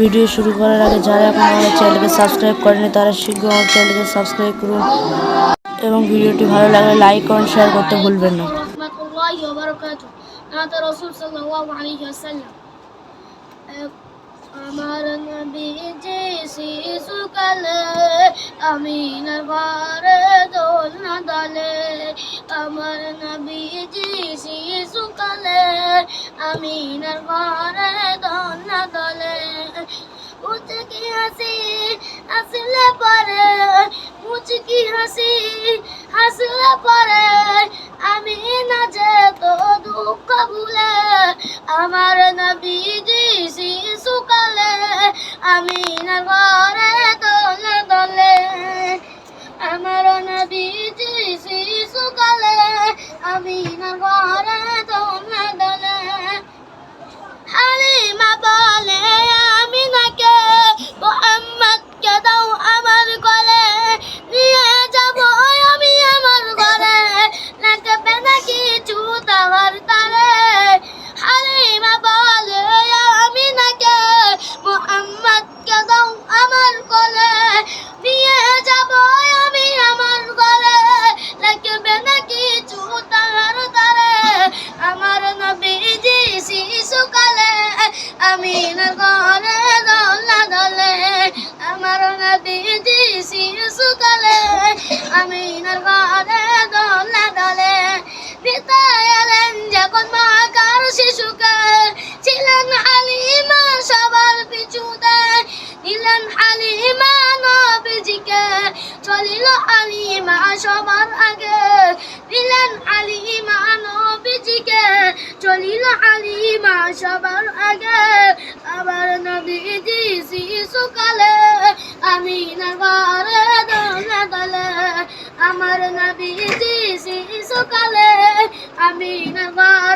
Video শুরু করার আগে যারা এখন আমাদের চ্যানেলকে সাবস্ক্রাইব করেনি তারা শীঘ্র আমার চ্যানেলকে সাবস্ক্রাইব করুন এবং ভিডিওটি ভালো লাগলে লাইক কমেন্ট শেয়ার করতে ভুলবেন না। আমার নবীজি শিশুকালে আমিনার ঘরে দোলনা দলে, আমার নবীজি শিশুকালে আমিনার ঘরে দোলনা দলে। মুচকি হাসি হাসলে পরে, মুচকি হাসি হাসলে পরে আমি না যেত দুঃখ ভুলে, আমার নবীজি শিশুকালে আমিনার ঘরে দোলে দোলে, আমার নবীজি শিশুকালে আমিনার ঘরে দোলে দোলে। হালিমা বলে আমিনাকে মুহাম্মদকে দাও আমার কোলে, নিয়ে যাব আমি আমার ঘরে, লাগবে না কিছু তাহার তারে। হালিমা বলে আমিনাকে মুহাম্মদকে দাও আমার কোলে, নিয়ে যাব আমি আমার ঘরে, লাগবে না কিছু তাহার তারে। আমার নবীজি শিশুকালে আমিনার ঘরে দোলে দোলে, আমার নবীজি শিশুকালে আমিনার ঘরে দোলে দোলে। পিতা এলেন যখন মহাকার শিশুকে, ছিলেন হালিমা সবার পিছুতে, নিলেন হালিমা নবীজিকে, চলিল হালিমা সবার আগে, নিলেন হালিমা নবীজিকে, চলিল হালিমা সবার আগে। আবার নবীজি শিশুকালে আমিনার ঘরে দোলে দোলে, আমার নবীজি শিশুকালে আমিনার ঘরে